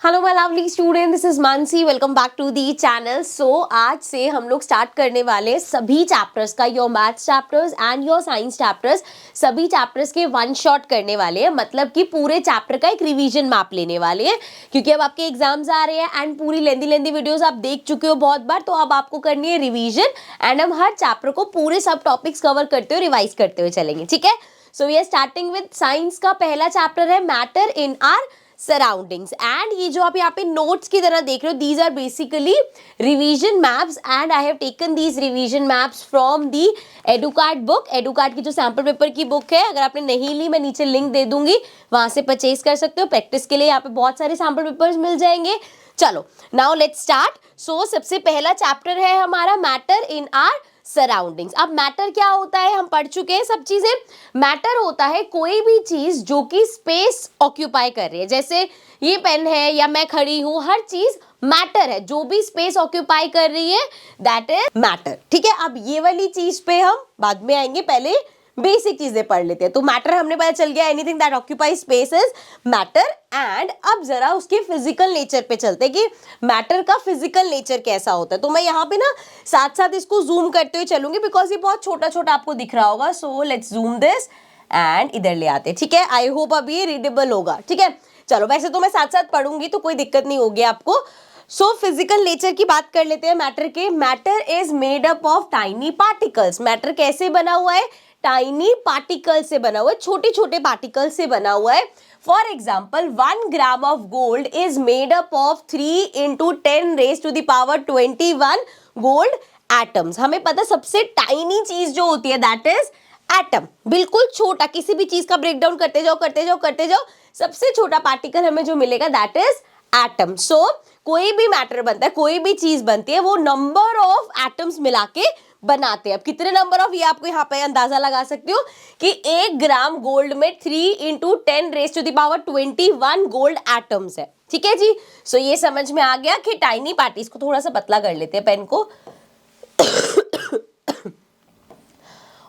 Hello my lovely student, this is Mansi. Welcome back to the channel. So आज से हम लोग स्टार्ट करने वाले सभी चैप्टर्स का, your maths chapters and your science chapters, सभी चैप्टर्स के वन शॉट करने वाले हैं। मतलब कि पूरे चैप्टर का एक रिवीजन मैप लेने वाले हैं, क्योंकि अब आपके एग्जाम्स आ रहे हैं एंड पूरी लेंदी वीडियोस आप देख चुके हो बहुत बार। तो अब आपको करनी है रिवीजन एंड हम हर चैप्टर को पूरे सब टॉपिक्स कवर करते हुए रिवाइज करते हुए चलेंगे, ठीक है। So we are starting with science का पहला चैप्टर है matter in our surroundings. And ये जो आप यहाँ पे नोट्स की तरह देख रहे हो, these are basically revision maps and I have taken these revision maps from the Educart book. Educart की जो सैम्पल पेपर की बुक है, अगर आपने नहीं ली मैं नीचे लिंक दे दूंगी, वहां से परचेज कर सकते हो। प्रैक्टिस के लिए यहाँ पे बहुत सारे सैम्पल पेपर्स मिल जाएंगे। चलो नाउ लेट्स स्टार्ट। सो सबसे पहला चैप्टर है हमारा मैटर इन आर सराउंडिंग्स। अब मैटर क्या होता है हम पढ़ चुके हैं सब चीजें। मैटर होता है कोई भी चीज जो कि स्पेस ऑक्यूपाई कर रही है, जैसे ये पेन है या मैं खड़ी हूं, हर चीज मैटर है। जो भी स्पेस ऑक्यूपाई कर रही है दैट इज मैटर, ठीक है। अब ये वाली चीज पे हम बाद में आएंगे, पहले बेसिक चीजें पढ़ लेते हैं। तो मैटर हमने पता चल गया, anything that occupy space is matter. And अब जरा उसके फिजिकल नेचर पे चलते हैं कि मैटर का फिजिकल नेचर कैसा होता है। तो मैं यहाँ पे ना साथ साथ इसको जूम करते हुए चलूंगी, बिकॉज ये बहुत छोटा छोटा आपको दिख रहा होगा। So let's zoom this and इधर ले आते हैं, ठीक है। आई होप अब ये रीडेबल होगा, ठीक है। चलो वैसे तो मैं साथ साथ पढ़ूंगी तो कोई दिक्कत नहीं होगी आपको। सो फिजिकल नेचर की बात कर लेते हैं मैटर के। Matter is made up of tiny particles. Matter कैसे बना हुआ है? टाइनी पार्टिकल से बना हुआ है, छोटे छोटे पार्टिकल से बना हुआ है। For example 1 gram of gold is made up of 3 into 10⁻21 gold atoms. हमें पता सबसे टाइनी चीज जो होती है दैट इज एटम। बिल्कुल छोटा, किसी भी चीज का ब्रेक डाउन करते जाओ करते जाओ करते जाओ, सबसे छोटा पार्टिकल हमें जो मिलेगा दैट इज एटम। सो कोई भी मैटर बनता है, कोई भी चीज बनती है, वो नंबर ऑफ एटम्स मिला के बनाते हैं। अब कितने नंबर ऑफ, ये आपको यहाँ पे अंदाजा लगा सकते हो कि 1 ग्राम गोल्ड में 3 into 10⁻21 गोल्ड एटम्स है, ठीक है जी। सो ये समझ में आ गया कि टाइनी पार्टिकल्स को थोड़ा सा पतला कर लेते हैं पेन को।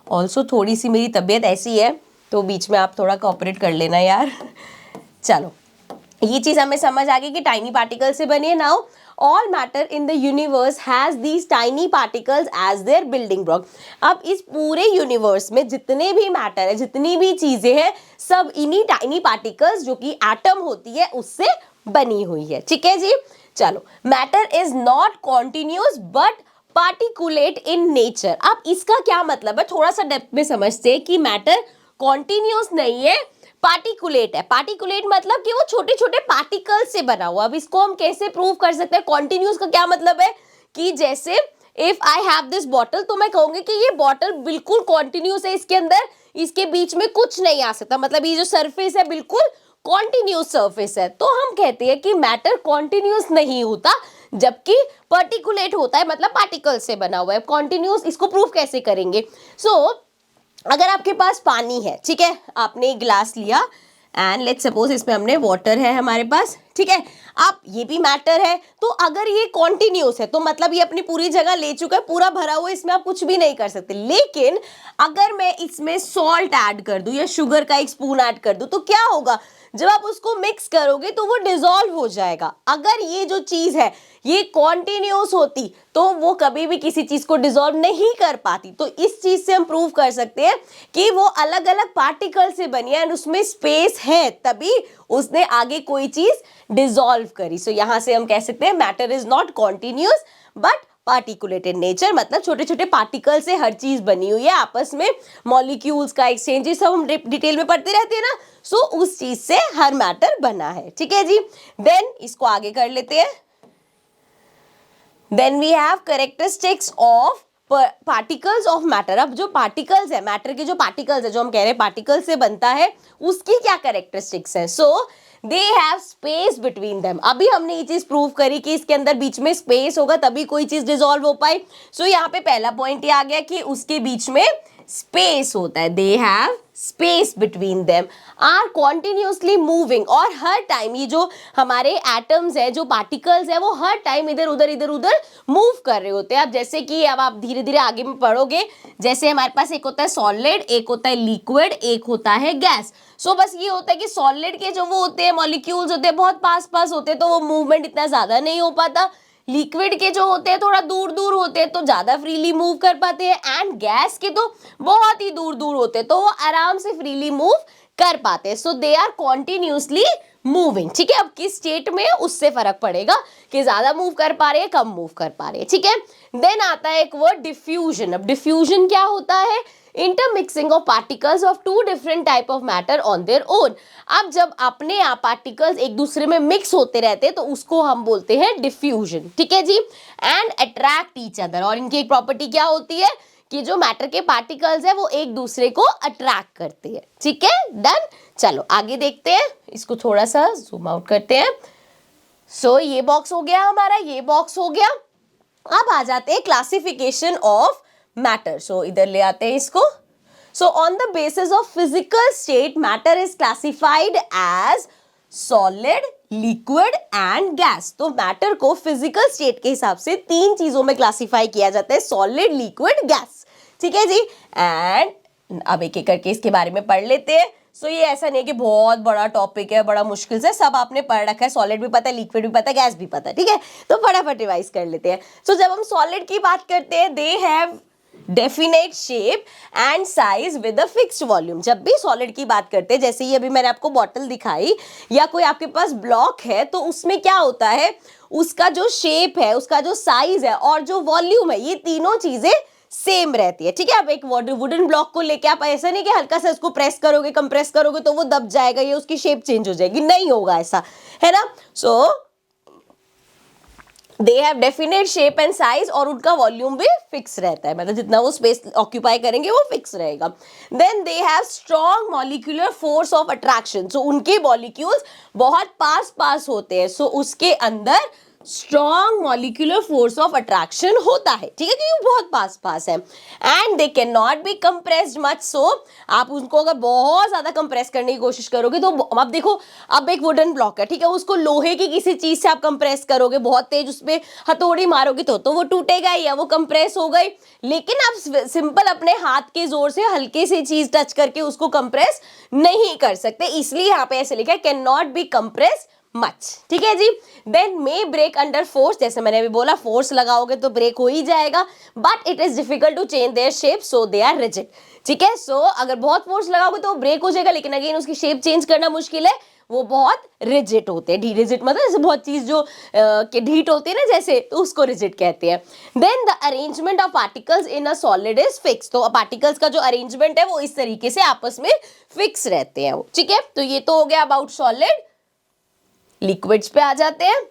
ऑल्सो थोड़ी सी मेरी तबीयत ऐसी है तो बीच में आप थोड़ा कोऑपरेट कर लेना यार। चलो ये चीज हमें समझ आ गई कि टाइनी पार्टिकल से बनी है। Now all matter in the universe has these tiny particles as their building block. अब इस पूरे यूनिवर्स में जितने भी मैटर है, जितनी भी चीजें हैं, सब इन्हीं टाइनी पार्टिकल्स जो कि एटम होती है उससे बनी हुई है, ठीक है जी। चलो matter is not continuous but particulate in nature. अब इसका क्या मतलब है, थोड़ा सा डेप्थ में समझते हैं कि मैटर कॉन्टिन्यूस नहीं है, पार्टिकुलेट है। पार्टिकुलेट मतलब कि वो छोटे छोटे पार्टिकल से बना हुआ। अब इसको हम कैसे प्रूव कर सकते हैं? कॉन्टिन्यूस का क्या मतलब है कि जैसे if I have this bottle, तो मैं कहूंगी कि ये बॉटल बिल्कुल कॉन्टिन्यूस है, इसके अंदर इसके बीच में कुछ नहीं आ सकता। मतलब ये जो सरफेस है बिल्कुल कॉन्टिन्यूस सरफेस है। तो हम कहते हैं कि मैटर कॉन्टिन्यूस नहीं होता, जबकि पार्टिकुलेट होता है, मतलब पार्टिकल से बना हुआ है। कॉन्टिन्यूस इसको प्रूव कैसे करेंगे? अगर आपके पास पानी है, ठीक है, आपने एक गिलास लिया एंड लेट्स सपोज इसमें हमने वाटर है हमारे पास, ठीक है। अब ये भी मैटर है, तो अगर ये कॉन्टिन्यूस है तो मतलब ये अपनी पूरी जगह ले चुका है, पूरा भरा हुआ है, इसमें आप कुछ भी नहीं कर सकते। लेकिन अगर मैं इसमें सॉल्ट ऐड कर दूं या शुगर का 1 स्पून ऐड कर दूं तो क्या होगा? जब आप उसको मिक्स करोगे तो वो डिसॉल्व हो जाएगा। अगर ये जो चीज है ये कॉन्टिन्यूस होती तो वो कभी भी किसी चीज को डिसॉल्व नहीं कर पाती। तो इस चीज से हम प्रूव कर सकते हैं कि वो अलग अलग पार्टिकल से बनी है एंड उसमें स्पेस है, तभी उसने आगे कोई चीज डिसॉल्व करी। सो यहां से हम कह सकते हैं matter is not continuous but particulated nature. मतलब छोटे छोटे पार्टिकल से हर चीज बनी हुई है, आपस में मॉलिक्यूल्स का एक्सचेंज, सब हम डिटेल में पढ़ते रहते हैं ना। सो उस चीज से हर मैटर बना है, ठीक है जी। देन इसको आगे कर लेते हैं। Then we have characteristics of particles of matter. अब जो पार्टिकल्स है, मैटर के जो पार्टिकल्स है, जो हम कह रहे हैं पार्टिकल से बनता है, उसकी क्या कैरेक्टरिस्टिक्स है? So they have space between them. अभी हमने ये चीज प्रूव करी कि इसके अंदर बीच में स्पेस होगा तभी कोई चीज डिसॉल्व हो पाए। सो यहाँ पे पहला पॉइंट ये आ गया कि उसके बीच में स्पेस होता है। They have space between them are continuously moving, और हर टाइम ये जो हमारे एटम्स है, जो पार्टिकल्स है, वो हर टाइम इधर उधर मूव कर रहे होते हैं। अब जैसे कि अब आप धीरे धीरे आगे में पढ़ोगे, जैसे हमारे पास एक होता है सॉलिड, एक होता है लिक्विड, एक होता है गैस। सो बस ये होता है कि सॉलिड के जो वो होते हैं मॉलिक्यूल्स होते हैं बहुत पास पास होते हैं, तो वो मूवमेंट इतना ज्यादा नहीं हो पाता। लिक्विड के जो होते हैं थोड़ा दूर दूर होते हैं तो ज्यादा फ्रीली मूव कर पाते हैं, एंड गैस के तो बहुत ही दूर दूर होते हैं तो वो आराम से फ्रीली मूव कर पाते हैं। सो दे आर कॉन्टिन्यूसली मूविंग। ठीक है, अब किस स्टेट में उससे फर्क पड़ेगा कि ज्यादा मूव कर पा रहे हैं, कम मूव कर पा रहे हैं। ठीक है, देन आता है एक वर्ड डिफ्यूजन। अब डिफ्यूजन क्या होता है? Intermixing of particles of two different type of matter on their own. अब जब अपने आप पार्टिकल्स एक दूसरे में मिक्स होते रहते हैं तो उसको हम बोलते हैं डिफ्यूजन। ठीक है जी, एंड अट्रैक्ट ईच अदर। और इनकी एक प्रॉपर्टी क्या होती है कि जो मैटर के पार्टिकल्स है वो एक दूसरे को अट्रैक्ट करते हैं। ठीक है, डन। चलो आगे देखते हैं, इसको थोड़ा सा जूम आउट करते हैं। सो ये बॉक्स हो गया हमारा, ये बॉक्स हो गया। अब आ जाते हैं क्लासिफिकेशन ऑफ मैटर। सो इधर ले आते हैं इसको। So on the basis of physical state matter is classified as solid, liquid and gas. तो मैटर को फिजिकल स्टेट के हिसाब से तीन चीजों में क्लासिफाई किया जाता है, सॉलिड, लिक्विड, गैस। ठीक है जी, एंड अब एक एक करके इसके बारे में पढ़ लेते हैं। सो ये ऐसा नहीं है कि बहुत बड़ा टॉपिक है, बड़ा मुश्किल से, सब आपने पढ़ रखा है, सॉलिड भी पता है, लिक्विड भी पता है, गैस भी पता है। ठीक है, तो फटाफट रिवाइज कर लेते हैं। सो जब हम सॉलिड की बात करते हैं, दे have definite shape and size with a fixed volume. जब भी सॉलिड की बात करते हैं, जैसे ये अभी मैंने आपको बॉटल दिखाई या कोई आपके पास ब्लॉक है, तो उसमें क्या होता है, उसका जो शेप है, उसका जो साइज है और जो वॉल्यूम है, ये तीनों चीजें सेम रहती है। ठीक है, अब एक वुडन ब्लॉक को लेके आप ऐसा नहीं कि हल्का सा इसको प्रेस करोगे, कंप्रेस करोगे तो वो दब जाएगा, ये उसकी शेप चेंज हो जाएगी, नहीं होगा ऐसा, है ना। So they have definite shape and size, और उनका वॉल्यूम भी फिक्स रहता है, मतलब जितना वो स्पेस ऑक्यूपाई करेंगे वो फिक्स रहेगा। Then they have strong molecular force of attraction. So उनके मॉलिक्यूल्स बहुत पास पास होते हैं, सो उसके अंदर strong molecular force of attraction होता है। ठीक है, क्योंकि बहुत पास पास है। And they can not be compressed much. So आप उनको अगर बहुत ज्यादा कंप्रेस करने की कोशिश करोगे तो अब देखो, अब एक वुडन ब्लॉक है, ठीक है, उसको लोहे की किसी चीज से आप कंप्रेस करोगे, बहुत तेज उस पर हथौड़ी मारोगे तो वो टूटेगा या वो कंप्रेस हो गई। लेकिन आप सिंपल अपने हाथ के जोर से हल्के से चीज टच करके उसको कंप्रेस नहीं कर सकते, इसलिए यहाँ पे ऐसे लिखा है can not be compress much. ठीक है जी, then may break under force. जैसे मैंने अभी बोला, फोर्स लगाओगे तो ब्रेक हो ही जाएगा, but it is difficult to change their shape, so they are rigid. ठीक है, सो अगर बहुत फोर्स लगाओगे तो ब्रेक हो जाएगा, लेकिन अगेन उसकी शेप चेंज करना मुश्किल है, वो बहुत रिजिड होते हैं। रिजिड मतलब जैसे बहुत चीज जो ढीठ होती है ना, जैसे, तो उसको रिजिड कहते हैं। Then the arrangement of particles in a solid is fix. तो पार्टिकल्स का जो अरेंजमेंट है वो इस तरीके से आपस में फिक्स रहते हैं। ठीक है, तो ये तो हो गया अबाउट सॉलिड। लिक्विड्स पे आ जाते हैं।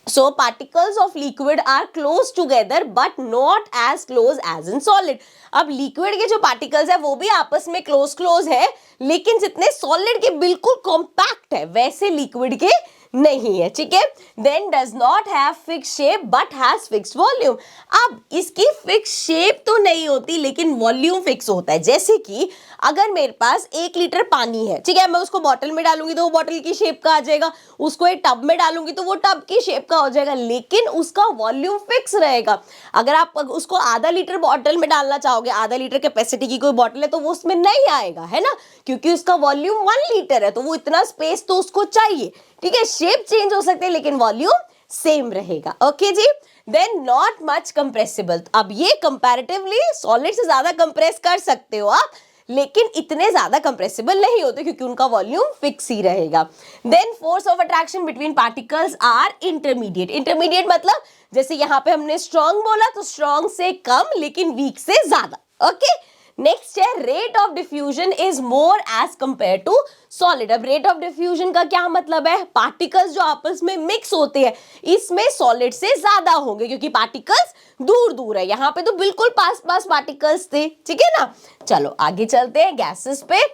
So particles of liquid are close together but not as close as in solid. अब लिक्विड के जो पार्टिकल्स है वो भी आपस में क्लोज है, लेकिन जितने सॉलिड के बिल्कुल कॉम्पैक्ट है वैसे लिक्विड के नहीं है। ठीक है, then does not have fix shape but has fixed volume. अब इसकी फिक्स शेप तो नहीं होती लेकिन वॉल्यूम फिक्स होता है। जैसे कि अगर मेरे पास 1 लीटर पानी है, ठीक है, मैं उसको बॉटल में डालूंगी तो वो बॉटल की शेप का आ जाएगा, उसको एक टब में डालूंगी तो वो टब की शेप का हो जाएगा, लेकिन उसका वॉल्यूम फिक्स रहेगा। अगर आप उसको आधा लीटर बॉटल में डालना चाहोगे, आधा लीटर कैपेसिटी की कोई बॉटल है, तो वो उसमें नहीं आएगा, है ना, क्योंकि उसका वॉल्यूम 1 लीटर है, तो वो इतना स्पेस तो उसको चाहिए। ठीक है, शेप चेंज हो सकते हैं लेकिन वॉल्यूम सेम रहेगा। ओके जी, देन नॉट मच कंप्रेसिबल। अब ये कंपैरेटिवली सॉलिड से ज्यादा कंप्रेस कर सकते हो आप, लेकिन इतने ज्यादा कंप्रेसिबल नहीं होते क्योंकि उनका वॉल्यूम फिक्स ही रहेगा। Then force of attraction between particles are intermediate. Intermediate मतलब जैसे यहाँ पे हमने स्ट्रॉन्ग बोला तो स्ट्रॉन्ग से कम लेकिन वीक से ज्यादा। ओके, नेक्स्ट है rate of diffusion is more as compare to solid. अब रेट ऑफ डिफ्यूजन का क्या मतलब है, पार्टिकल्स जो आपस में मिक्स होते हैं इसमें सॉलिड से ज्यादा होंगे क्योंकि पार्टिकल्स दूर दूर है, यहाँ पे तो बिल्कुल पास पास पार्टिकल्स थे। ठीक है ना, चलो आगे चलते हैं गैसेस पे।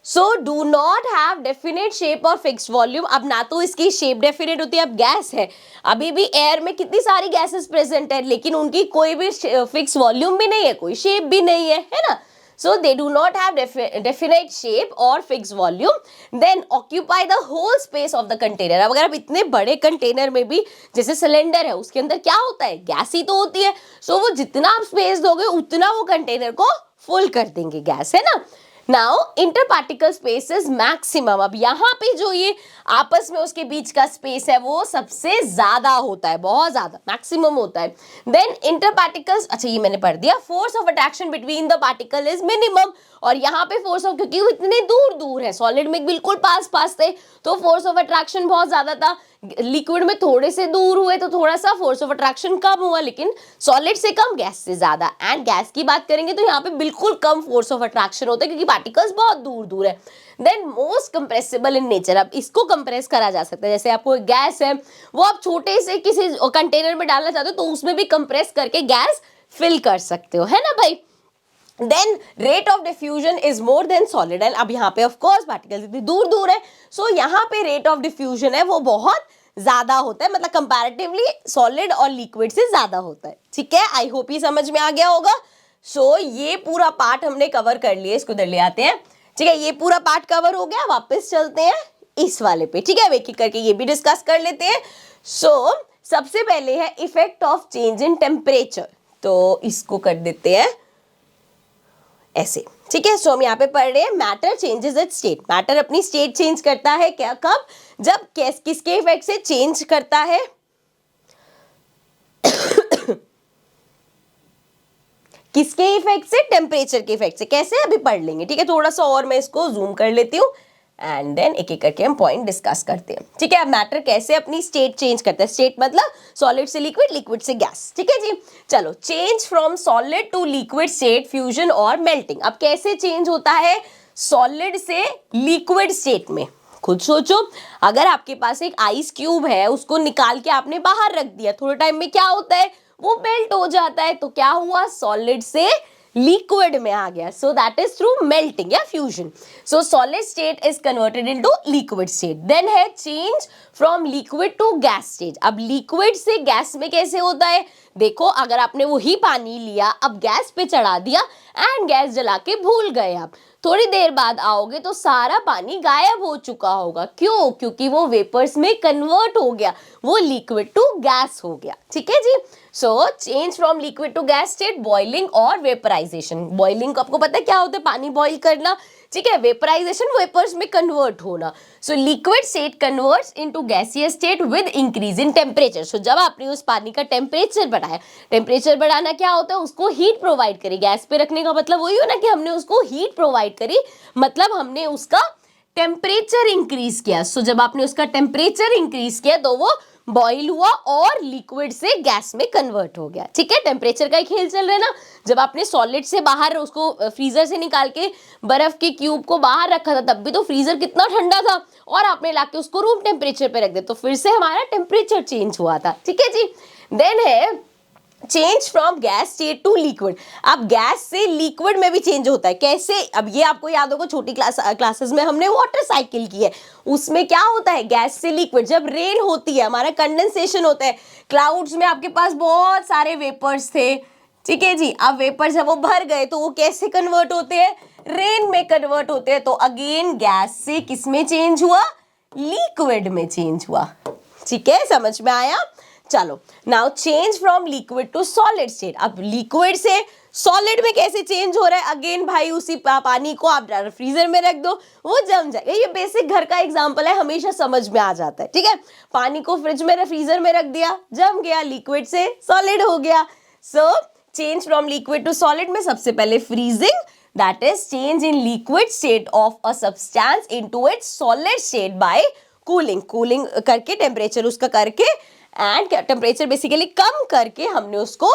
So do not have definite shape और फिक्स्ड वॉल्यूम। अब ना तो इसकी शेप डेफिनेट होती है, अब गैस है, अभी भी एयर में कितनी सारी गैसेस प्रेजेंट है लेकिन उनकी कोई भी फिक्स वॉल्यूम भी नहीं है, कोई शेप भी नहीं है, है ना। so they do not have definite shape or fixed volume, then occupy the whole space of the container. अब अगर आप इतने बड़े कंटेनर में भी, जैसे सिलेंडर है उसके अंदर क्या होता है, गैस ही तो होती है, सो वो जितना आप स्पेस दोगे उतना वो कंटेनर को फुल कर देंगे, गैस है ना। Now inter particle space is maximum, अब यहाँ पे जो ये आपस में उसके बीच का स्पेस है वो सबसे ज्यादा होता है, बहुत ज्यादा, मैक्सिमम होता है। देन इंटर पार्टिकल्स, अच्छा ये मैंने पढ़ दिया, force of attraction between the particle is minimum, और यहाँ पे फोर्स ऑफ, क्योंकि वो इतने दूर दूर है, सॉलिड में बिल्कुल पास पास थे तो फोर्स ऑफ अट्रैक्शन बहुत ज्यादा था, लिक्विड में थोड़े से दूर हुए तो थोड़ा सा फोर्स ऑफ अट्रैक्शन कम हुआ, लेकिन सॉलिड से कम, गैस से ज्यादा। एंड गैस की बात करेंगे तो यहाँ पे बिल्कुल कम फोर्स ऑफ अट्रैक्शन होता है क्योंकि पार्टिकल्स बहुत दूर दूर है। Then most compressible in nature, अब इसको कंप्रेस करा जा सकता है, जैसे आपको गैस है वो आप छोटे से किसी कंटेनर में डालना चाहते हो तो उसमें भी कंप्रेस करके गैस फिल कर सकते हो, है ना भाई। Then rate of diffusion is more than solid, and अब यहाँ पे ऑफ कोर्स पार्टिकल्स इतनी दूर दूर है, सो यहाँ पे रेट ऑफ डिफ्यूजन है वो बहुत ज्यादा होता है, मतलब कंपैरेटिवली सॉलिड और लिक्विड से ज्यादा होता है, ठीक है। आई होप ये समझ में आ गया होगा। सो ये पूरा पार्ट हमने कवर कर लिया, इसको इधर ले आते हैं, ठीक है, ये पूरा पार्ट कवर हो गया, वापस चलते हैं इस वाले पे, ठीक है, एक एक करके ये भी डिस्कस कर लेते हैं। सो सबसे पहले है effect of change in temperature, तो इसको कर देते हैं ऐसे, ठीक है। सो हम यहाँ पे पढ़ रहे हैं matter changes it's state, matter अपनी स्टेट चेंज करता है, क्या, कब, जब, किसके इफेक्ट से चेंज करता है, किसके इफेक्ट से, टेम्परेचर के इफेक्ट से, कैसे अभी पढ़ लेंगे, ठीक है। थोड़ा सा और मैं इसको जूम कर लेती हूँ एंड देन एक एक करके हम पॉइंट डिस्कस करते हैं, ठीक है। अब मैटर कैसे अपनी स्टेट चेंज करता है, स्टेट मतलब सॉलिड से लिक्विड, लिक्विड से गैस, ठीक है जी। चलो, change from solid to liquid state, fusion और मेल्टिंग, अब कैसे चेंज होता है सॉलिड से लिक्विड स्टेट में, खुद सोचो, अगर आपके पास एक आइस क्यूब है उसको निकाल के आपने बाहर रख दिया, थोड़े टाइम में क्या होता है वो मेल्ट हो जाता है, तो क्या हुआ, सॉलिड से लिक्विड में आ गया, so that is through melting या fusion. So solid state is converted into liquid state. Then है change from liquid to gas state, अब लिक्विड से गैस में कैसे होता है, देखो अगर आपने वही पानी लिया अब गैस पे चढ़ा दिया एंड गैस जला के भूल गए, आप थोड़ी देर बाद आओगे तो सारा पानी गायब हो चुका होगा, क्यों, क्योंकि वो वेपर्स में कन्वर्ट हो गया, वो लिक्विड टू गैस हो गया, ठीक है जी। So change from liquid to gas state, boiling और वेपराइजेशन, बॉइलिंग को आपको पता है क्या होता है, पानी बॉइल करना, ठीक है, वेपराइजेशन वेपर्स में कन्वर्ट होना। So liquid state converts into gaseous state with increase in temperature, so जब आपने उस पानी का टेम्परेचर बढ़ाया, टेम्परेचर बढ़ाना क्या होता है, उसको हीट प्रोवाइड करी, गैस पे रखने का मतलब वही हो ना कि हमने उसको हीट प्रोवाइड करी, मतलब हमने उसका टेम्परेचर इंक्रीज किया। सो जब आपने उसका टेम्परेचर इंक्रीज किया तो वो बॉइल हुआ और लिक्विड से गैस में कन्वर्ट हो गया, ठीक है। टेम्परेचर का ही खेल चल रहा है ना, जब आपने सॉलिड से बाहर उसको फ्रीजर से निकाल के बर्फ के क्यूब को बाहर रखा था तब भी तो फ्रीजर कितना ठंडा था, और आपने लाके उसको रूम टेम्परेचर पे रख दिया तो फिर से हमारा टेम्परेचर चेंज हुआ था, ठीक है जी। देन है change from gas state to liquid, अब गैस से लिक्विड में भी चेंज होता है, कैसे, अब ये आपको याद होगा छोटी क्लासेस में हमने वाटर साइकिल की है, उसमें क्या होता है गैस से लिक्विड, जब रेन होती है हमारा कंडेंसेशन होता है, क्लाउड्स में आपके पास बहुत सारे वेपर्स थे, ठीक है जी, अब वेपर्स जब वो भर गए तो वो कैसे कन्वर्ट होते हैं, रेन में कन्वर्ट होते हैं, तो अगेन गैस से किस में चेंज हुआ, लिक्विड में चेंज हुआ, ठीक है, समझ में आया। चलो, now change from liquid to solid state, अब लिक्विड से सॉलिड में कैसे चेंज हो रहा है, अगेन भाई उसी पानी को आप फ्रीजर में रख दो वो जम जाएगा, ये बेसिक घर का एग्जांपल है, हमेशा समझ में आ जाता है, ठीक है। पानी को फ्रिज में फ्रीजर में रख दिया, जम गया, लिक्विड से सॉलिड हो गया। So change from liquid to solid में सबसे पहले freezing, that is change in liquid state of a substance into its solid state by cooling, cooling करके टेम्परेचर उसका करके एंड टेम्परेचर बेसिकली कम करके हमने उसको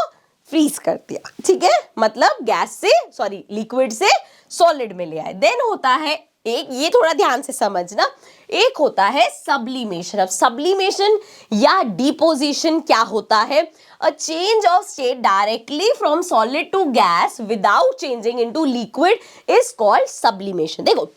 फ्रीज कर दिया, ठीक है, मतलब गैस से सॉरी लिक्विड से सॉलिड में ले आए। देन होता है एक, ये थोड़ा ध्यान से समझना, एक होता है सब्लिमेशन। अब सब्लिमेशन या डिपोजिशन क्या होता है, a change of state directly from solid to gas without changing into liquid is called sublimation. देखो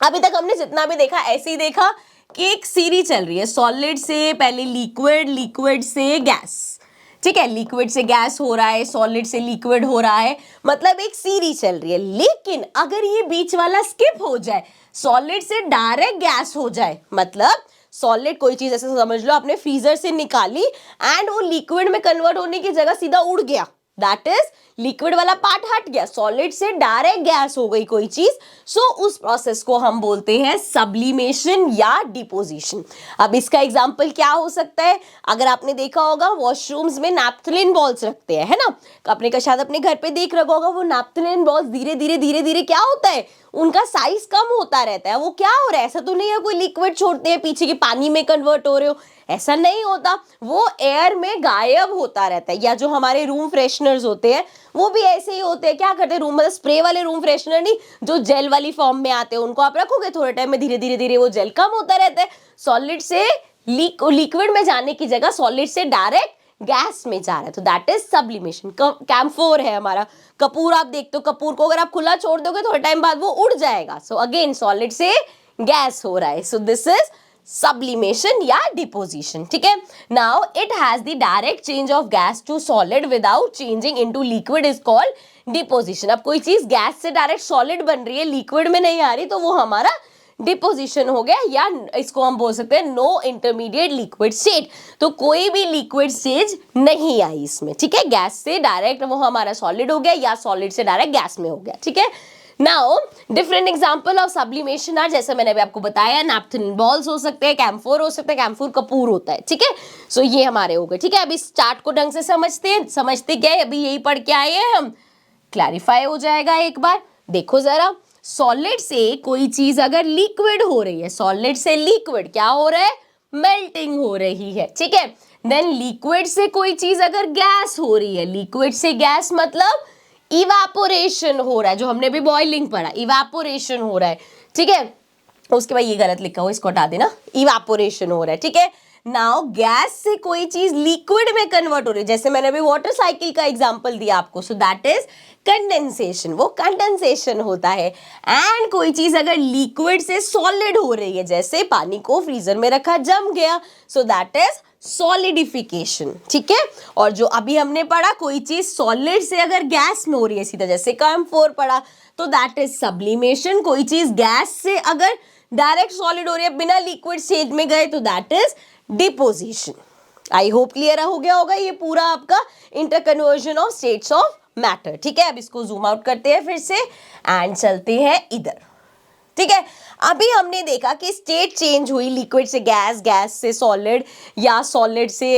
अभी तक हमने जितना भी देखा ऐसे ही देखा कि एक सीरीज चल रही है, सॉलिड से पहले लिक्विड, लिक्विड से गैस, ठीक है, लिक्विड से गैस हो रहा है, सॉलिड से लिक्विड हो रहा है, मतलब एक सीरीज चल रही है। लेकिन अगर ये बीच वाला स्किप हो जाए, सॉलिड से डायरेक्ट गैस हो जाए, मतलब सॉलिड कोई चीज ऐसे समझ लो आपने फ्रीजर से निकाली एंड वो लिक्विड में कन्वर्ट होने की जगह सीधा उड़ गया, दैट इज लिक्विड वाला पार्ट हट गया, सॉलिड से डायरेक्ट गैस हो गई कोई चीज, सो उस प्रोसेस को हम बोलते हैं सब्लिमेशन या डिपोजिशन। अब इसका एग्जांपल क्या हो सकता है, अगर आपने देखा होगा वॉशरूम्स में नैप्थलिन बॉल्स रखते हैं, है ना, आपने का शायद अपने घर पे देख रखा होगा, वो नैप्थलिन बॉल्स धीरे धीरे धीरे धीरे क्या होता है, उनका साइज कम होता रहता है। वो क्या हो रहा है, ऐसा तो नहीं है कोई लिक्विड छोड़ते हैं पीछे के पानी में कन्वर्ट हो रहे हो, ऐसा नहीं होता, वो एयर में गायब होता रहता है। या जो हमारे रूम फ्रेशनर्स होते हैं वो भी ऐसे ही होते हैं, क्या करते हैं, रूम मतलब स्प्रे वाले रूम फ्रेशनर नहीं, जो जेल वाली फॉर्म में आते हैं, उनको आप रखोगे थोड़े टाइम में धीरे धीरे धीरे वो जेल कम होता रहता है, सॉलिड से लिक्विड में जाने की जगह सॉलिड से डायरेक्ट गैस में जा रहा है, तो दैट इज सब्लिमेशन। कैम्फोर है हमारा, कपूर आप देखते हो, कपूर को अगर आप खुला छोड़ दोगे थोड़े टाइम बाद वो उड़ जाएगा, सो अगेन सॉलिड से गैस हो रहा है, सो दिस इज sublimation या deposition, ठीक है। now it has the direct change of gas to solid without changing into liquid is called deposition। अब कोई चीज गैस से डायरेक्ट सॉलिड बन रही है, लिक्विड में नहीं आ रही, तो वो हमारा डिपोजिशन हो गया, या इसको हम बोल सकते हैं नो इंटरमीडिएट लिक्विड स्टेट, तो कोई भी लिक्विड स्टेज नहीं आई इसमें, ठीक है, गैस से डायरेक्ट वो हमारा सॉलिड हो गया या सॉलिड से डायरेक्ट गैस में हो गया, ठीक है। Now different example of sublimation are, जैसे मैंने अभी आपको बताया, नैप्थलिन बॉल्स हो सकते हैं, कैम्फोर हो सकते हैं, कैम्फोर कपूर होता है, ठीक है। सो ये हमारे हो गए, ठीक है। अब इस चार्ट को ढंग से समझते गए, अभी यही पढ़ के आए हैं हम, क्लैरिफाई हो जाएगा एक बार। देखो जरा, सॉलिड से कोई चीज अगर लिक्विड हो रही है, सॉलिड से लिक्विड क्या हो रहा है, मेल्टिंग हो रही है, ठीक है। देन लिक्विड से कोई चीज अगर गैस हो रही है, लिक्विड से गैस मतलब इवापोरेशन हो रहा है, जो हमने भी बॉइलिंग पढ़ा, इवापोरेशन हो रहा है, ठीक है। उसके बाद ये गलत लिखा हुआ, इसको हटा देना, इवापोरेशन हो रहा है, ठीक है। नाउ गैस से कोई चीज लिक्विड में कन्वर्ट हो रही है, जैसे मैंने अभी वाटर साइकिल का एग्जांपल दिया आपको, सो दैट इज कंडेंसेशन, वो कंडेंसेशन होता है। एंड कोई चीज अगर लिक्विड से सॉलिड हो रही है, जैसे पानी को फ्रीजर में रखा जम गया, सो दैट इज सॉलिडिफिकेशन, ठीक है। और जो अभी हमने पढ़ा, कोई चीज सॉलिड से अगर गैस में हो रही है सीधा, जैसे कैम्फोर पढ़ा, तो दैट इज सब्लिमेशन। कोई चीज गैस से अगर डायरेक्ट सॉलिड हो रही है बिना लिक्विड स्टेज में गए, तो that is deposition. I hope clear हो गया होगा ये पूरा आपका interconversion of states of matter, ठीक है। अब इसको जूम आउट करते हैं फिर से एंड चलते हैं इधर, ठीक है। अभी हमने देखा कि स्टेट चेंज हुई, लिक्विड से गैस, गैस से सॉलिड, या सॉलिड से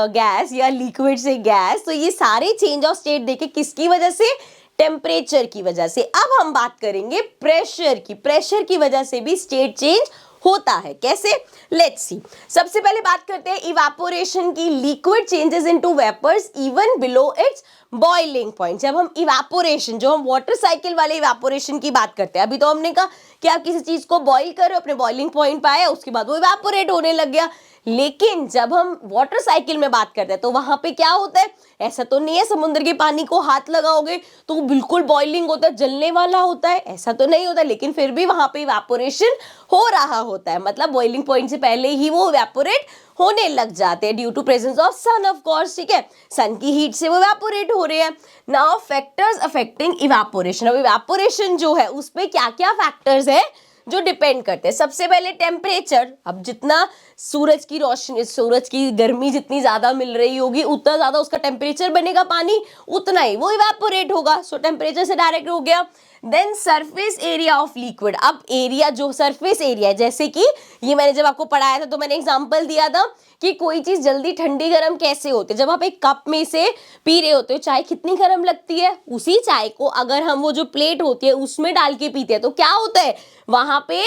गैस, या लिक्विड से गैस, तो ये सारे चेंज ऑफ स्टेट देखे किसकी वजह से, टेम्परेचर की वजह से। अब हम बात करेंगे प्रेशर की, प्रेशर की वजह से भी स्टेट चेंज होता है, कैसे, लेट्स सी। सबसे पहले बात करते हैं इवापोरेशन की। Liquid changes into vapours even below its boiling point. जब हम इवापोरेशन, जो हम वाटर साइकिल वाले इवापोरेशन की बात करते हैं, अभी तो हमने कहा कि आप किसी चीज को बॉईल कर रहे हो, अपने बॉइलिंग पॉइंट पे आया, उसके बाद वो इवापोरेट होने लग गया। लेकिन जब हम वाटर साइकिल में बात करते हैं, तो वहां पे क्या होता है, ऐसा तो नहीं है समुद्र के पानी को हाथ लगाओगे तो वो बिल्कुल बॉइलिंग होता है, जलने वाला होता है, ऐसा तो नहीं होता, लेकिन फिर भी वहां पे इवापोरेशन हो रहा होता है, मतलब बॉइलिंग पॉइंट से पहले ही वो इवापोरेट होने लग जाते हैं due to presence of sun, of course, ठीक है, सन की हीट से वो इवापोरेट हो रहे हैं। Now factors affecting evaporation. अब इवापोरेशन जो है उस पे क्या क्या फैक्टर्स है जो डिपेंड करते हैं। सबसे पहले टेम्परेचर। अब जितना सूरज की रोशनी, सूरज की गर्मी जितनी ज्यादा मिल रही होगी, उतना ज्यादा उसका टेम्परेचर बनेगा, पानी उतना ही वो इवेपोरेट होगा, सो टेम्परेचर से डायरेक्ट हो गया। Then surface area of liquid. अब एरिया, जो सरफेस एरिया है, जैसे कि ये मैंने जब आपको पढ़ाया था तो मैंने एग्जांपल दिया था कि कोई चीज जल्दी ठंडी गर्म कैसे होती है। जब आप एक कप में से पी रहे होते हो, चाय कितनी गर्म लगती है, उसी चाय को अगर हम वो जो प्लेट होती है उसमें डाल के पीते हैं तो क्या होता है, वहां पे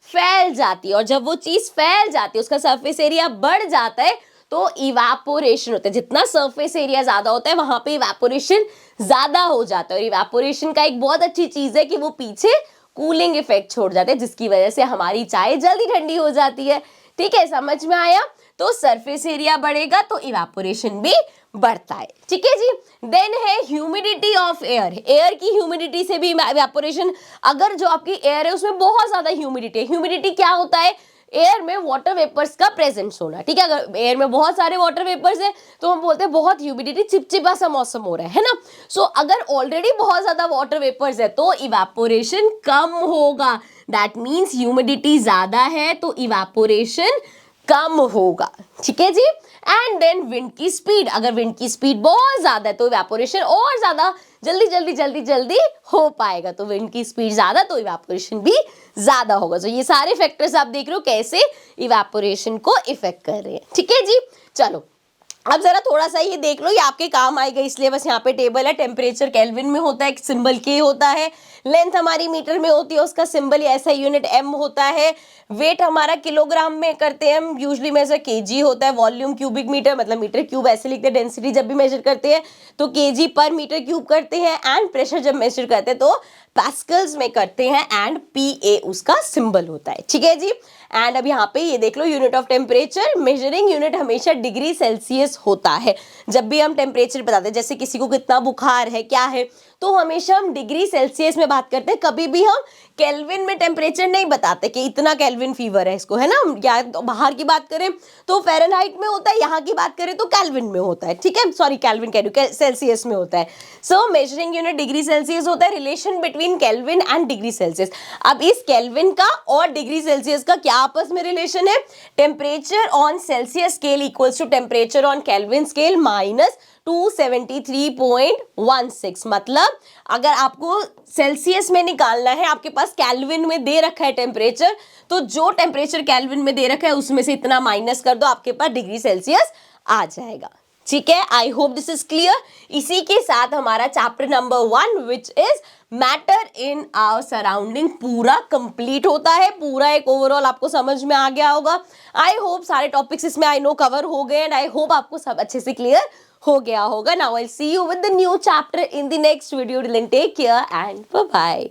फैल जाती है, और जब वो चीज फैल जाती है, उसका सरफेस एरिया बढ़ जाता है, तो इवापोरेशन होता है। जितना सरफेस एरिया ज्यादा होता है वहां पे इवापोरेशन ज्यादा हो जाता है। और इवापोरेशन का एक बहुत अच्छी चीज है कि वो पीछे कूलिंग इफेक्ट छोड़ जाते हैं, जिसकी वजह से हमारी चाय जल्दी ठंडी हो जाती है, ठीक है, समझ में आया। तो सरफेस एरिया बढ़ेगा तो इवापोरेशन भी बढ़ता है, ठीक है जी। देन है ह्यूमिडिटी ऑफ एयर। एयर की ह्यूमिडिटी से भी इवापोरेशन, अगर जो आपकी एयर है उसमें बहुत ज्यादा ह्यूमिडिटी है, ह्यूमिडिटी क्या होता है, एयर में वाटर वेपर्स का प्रेजेंस होना, ठीक है। अगर एयर में बहुत सारे वाटर वेपर्स है तो हम बोलते हैं बहुत ह्यूमिडिटी, चिपचिपा सा मौसम हो रहा है ना। सो अगर ऑलरेडी बहुत ज्यादा वाटर वेपर्स है तो इवेपोरेशन कम होगा, दैट मीन्स ह्यूमिडिटी ज्यादा है तो इवेपोरेशन कम होगा, ठीक है जी। एंड देन विंड की स्पीड, अगर विंड की स्पीड बहुत ज्यादा है तो इवेपोरेशन और ज्यादा जल्दी जल्दी जल्दी जल्दी हो पाएगा, तो विंड की स्पीड ज्यादा तो इवेपोरेशन भी ज्यादा होगा। तो ये सारे फैक्टर्स आप देख रहे हो कैसे इवेपोरेशन को इफेक्ट कर रहे हैं, ठीक है जी। चलो अब जरा थोड़ा सा ये देख लो, ये आपके काम आएगा इसलिए बस यहाँ पे टेबल है। टेम्परेचर केल्विन में होता है, एक सिंबल के होता है। लेंथ हमारी मीटर में होती है, उसका सिंबल ऐसा यूनिट एम होता है। वेट हमारा किलोग्राम में करते हैं हम, यूजली मेजर केजी होता है। वॉल्यूम क्यूबिक मीटर, मतलब मीटर क्यूब ऐसे लिखते हैं। डेंसिटी जब भी मेजर करते हैं तो केजी पर मीटर क्यूब करते हैं। एंड प्रेशर जब मेजर करते हैं तो पास्कल्स में करते हैं। एंड पीए उसका सिंबल होता है, ठीक है जी। एंड अब यहाँ पे ये देख लो, unit of temperature, measuring unit हमेशा डिग्री सेल्सियस होता है। जब भी हम टेम्परेचर बताते हैं, जैसे किसी को कितना बुखार है क्या है, तो हमेशा हम डिग्री सेल्सियस में बात करते हैं। कभी भी हम केल्विन में टेम्परेचर नहीं बताते कि इतना केल्विन फीवर है इसको, है ना। या तो बाहर की बात करें तो फ़ारेनहाइट में होता है, यहाँ की बात करें तो केल्विन में होता है, ठीक है। सॉरी केल्विन कह रही हूँ, सेल्सियस में होता है। सो मेजरिंग यूनिट डिग्री सेल्सियस होता है। Relation between kelvin and degree Celsius, अब इस केल्विन का और डिग्री सेल्सियस का क्या आपस में रिलेशन है? Temperature on Celsius scale equals to temperature on Kelvin scale minus 273.16। मतलब अगर आपको सेल्सियस में निकालना है, आपके पास केल्विन में दे रखा है टेम्परेचर, तो जो टेम्परेचर केल्विन में दे रखा है उसमें से इतना माइनस कर दो, आपके पास डिग्री सेल्सियस आ जाएगा, ठीक है। I hope this is clear. इसी के साथ हमारा chapter number 1 which is matter in our surrounding पूरा कंप्लीट होता है। पूरा एक ओवरऑल आपको समझ में आ गया होगा। आई होप सारे टॉपिक्स इसमें आई नो कवर हो गए एंड आई होप आपको सब अच्छे से क्लियर हो गया होगा। Now I see you with the new chapter in the next video. Till then take care and bye bye.